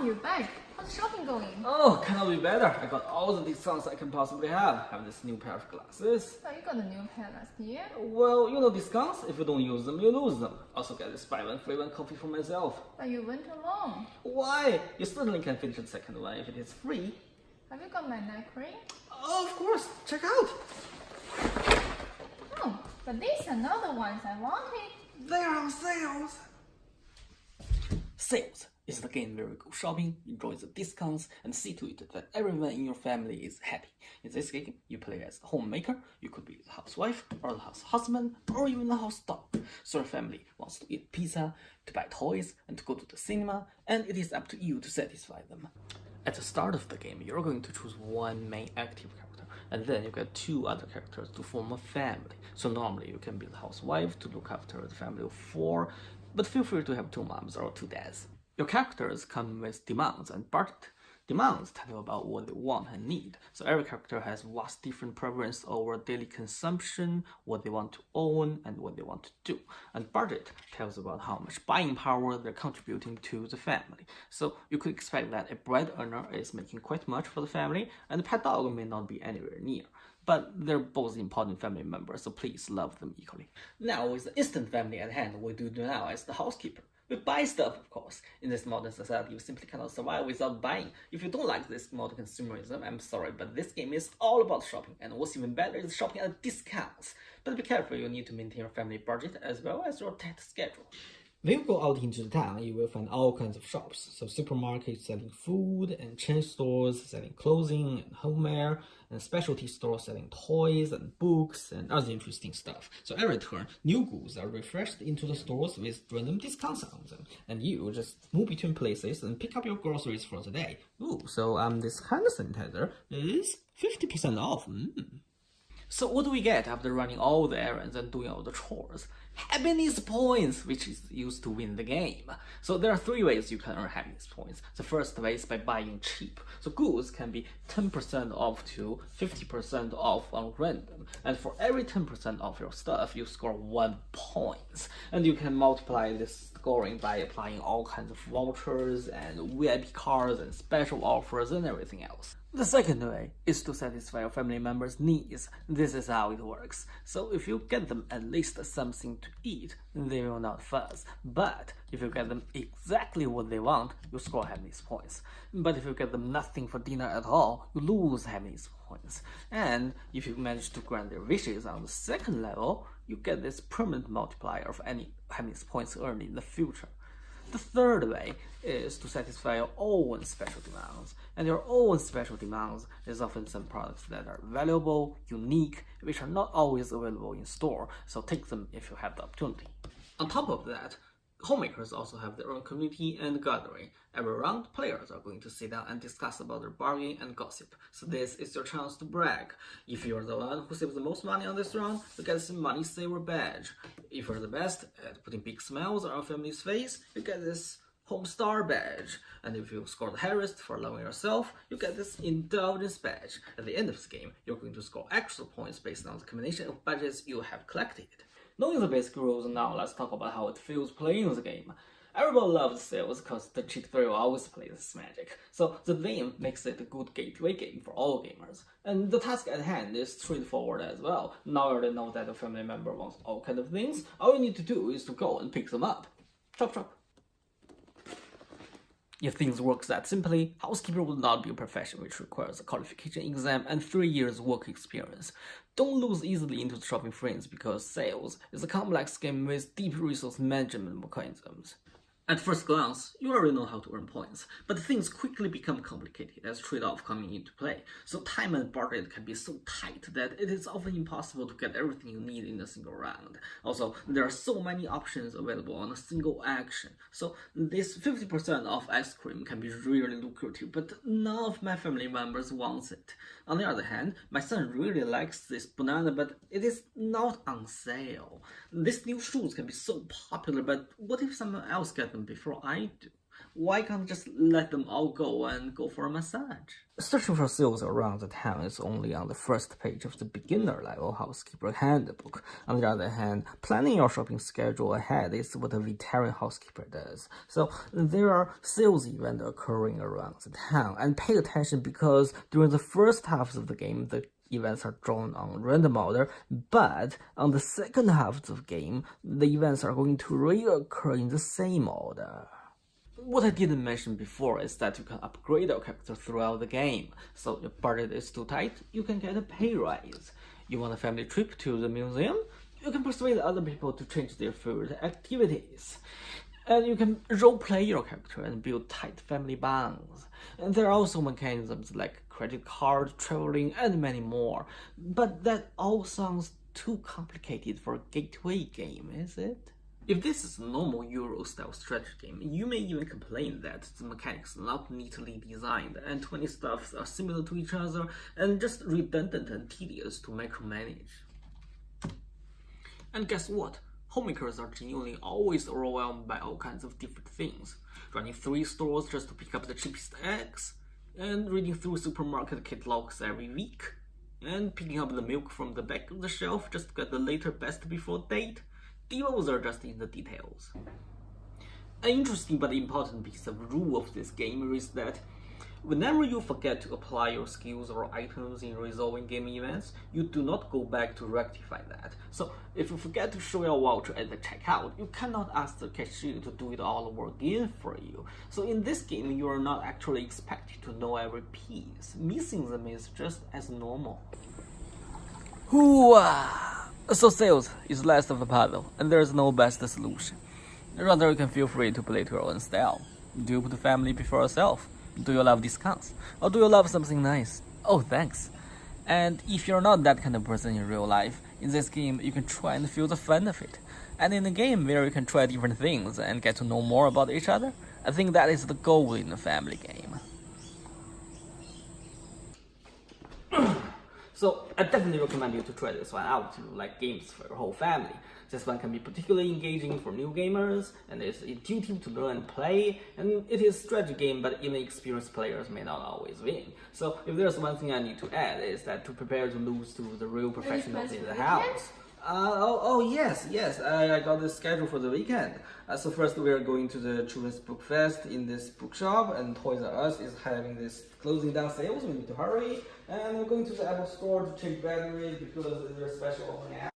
on, you're back. How's shopping going? Oh, cannot be better. I got all the discounts I can possibly have. Have this new pair of glasses. So you got a new pen last year? Well, you know discounts. If you don't use them, you lose them. Also get this buy one free one coffee for myself. But you went alone. Why? You certainly can finish the second one if it is free. Have you got my neck ring? Oh, of course. Check out. Oh, but these are not the ones I wanted. They're on sales. Sales is the game where you go shopping, enjoy the discounts, and see to it that everyone in your family is happy. In this game, you play as the homemaker. You could be the housewife, or the house husband, or even the house dog. So your family wants to eat pizza, to buy toys, and to go to the cinema, and it is up to you to satisfy them. At the start of the game, you're going to choose one main active character, and then you get two other characters to form a family. So normally you can be the housewife to look after the family of 4, but feel free to have 2 moms or 2 dads. Your characters come with demands and budget. Demands tell you about what they want and need. So every character has vast different preference over daily consumption, what they want to own, and what they want to do. And budget tells about how much buying power they're contributing to the family. So you could expect that a bread earner is making quite much for the family, and the pet dog may not be anywhere near. But they're both important family members, so please love them equally. Now, with the instant family at hand, what do you do now as the housekeeper? We buy stuff, of course. In this modern society, you simply cannot survive without buying. If you don't like this modern consumerism, I'm sorry, but this game is all about shopping, and what's even better is shopping at discounts. But be careful, you need to maintain your family budget as well as your tight schedule. When you go out into the town, you will find all kinds of shops. So supermarkets selling food, and chain stores selling clothing and homeware, and specialty stores selling toys and books and other interesting stuff. So every turn, new goods are refreshed into the stores with random discounts on them. And you just move between places and pick up your groceries for the day. Ooh, so this hand sanitizer is 50% off. So what do we get after running all the errands and doing all the chores? Happiness points, which is used to win the game. So there are 3 ways you can earn happiness points. The first way is by buying cheap. So goods can be 10% off to 50% off on random. And for every 10% off your stuff, you score 1 point. And you can multiply this scoring by applying all kinds of vouchers and VIP cards and special offers and everything else. The second way is to satisfy your family members' needs. This is how it works. So if you get them at least something to eat, they will not fuss. But if you get them exactly what they want, you score happiness points. But if you get them nothing for dinner at all, you lose happiness points. And if you manage to grant their wishes on the second level, you get this permanent multiplier of any happiness points earned in the future. The third way is to satisfy your own special demands. And your own special demands is often some products that are valuable, unique, which are not always available in store, so take them if you have the opportunity. On top of that, homemakers also have their own community and gathering. Every round, players are going to sit down and discuss about their bargain and gossip. So this is your chance to brag. If you're the one who saves the most money on this round, you get this money saver badge. If you're the best at putting big smiles on your family's face, you get this home star badge. And if you score the highest for loving yourself, you get this indulgence badge. At the end of this game, you're going to score extra points based on the combination of badges you have collected. Knowing the basic rules, now let's talk about how it feels playing the game. Everybody loves sales because the cheat thrill always plays magic. So the name makes it a good gateway game for all gamers. And the task at hand is straightforward as well. Now you already know that a family member wants all kinds of things. All you need to do is to go and pick them up. Chop chop. If things work that simply, housekeeper would not be a profession which requires a qualification exam and 3 years work experience. Don't lose easily into the shopping frenzy because sales is a complex game with deep resource management mechanisms. At first glance, you already know how to earn points, but things quickly become complicated as trade-off coming into play. So time and budget can be so tight that it is often impossible to get everything you need in a single round. Also, there are so many options available on a single action. So this 50% off ice cream can be really lucrative, but none of my family members wants it. On the other hand, my son really likes this banana, but it is not on sale. These new shoes can be so popular, but what if someone else gets them before I do? Why can't just let them all go and go for a massage? Searching for sales around the town is only on the first page of the beginner level housekeeper handbook. On the other hand, planning your shopping schedule ahead is what a veteran housekeeper does. So there are sales events occurring around the town, and pay attention because during the first half of the game, the events are drawn on random order, but on the second half of the game, the events are going to reoccur in the same order. What I didn't mention before is that you can upgrade your character throughout the game. So if budget is too tight, you can get a pay rise. You want a family trip to the museum? You can persuade other people to change their favorite activities. And you can roleplay your character and build tight family bonds. And there are also mechanisms like credit card, traveling, and many more. But that all sounds too complicated for a gateway game, is it? If this is a normal Euro-style strategy game, you may even complain that the mechanics are not neatly designed and too many stuffs are similar to each other and just redundant and tedious to micromanage. And guess what? Homemakers are genuinely always overwhelmed by all kinds of different things. Running 3 stores just to pick up the cheapest eggs, and reading through supermarket catalogs every week, and picking up the milk from the back of the shelf just to get the later best before date. Devils are just in the details. An interesting but important piece of rule of this game is that whenever you forget to apply your skills or items in resolving game events, you do not go back to rectify that. So if you forget to show your voucher at the checkout, you cannot ask the cashier to do it all over again for you. So in this game, you are not actually expected to know every piece. Missing them is just as normal. Hooah! So sales is less of a puzzle, and there is no best solution. Rather, you can feel free to play to your own style. Do you put family before yourself? Do you love discounts? Or do you love something nice? Oh, thanks. And if you're not that kind of person in real life, in this game you can try and feel the fun of it. And in a game where you can try different things and get to know more about each other, I think that is the goal in a family game. So I definitely recommend you to try this one out if you like games for your whole family. This one can be particularly engaging for new gamers, and it's intuitive to learn and play, and it is a strategy game, but even experienced players may not always win. So if there's one thing I need to add is that to prepare to lose to the real professionals in the house. Yes, I got the schedule for the weekend. So first we are going to the Children's Book Fest in this bookshop, and Toys R Us is having this closing down sales, we need to hurry. And we're going to the Apple store to check batteries because there's a special opening.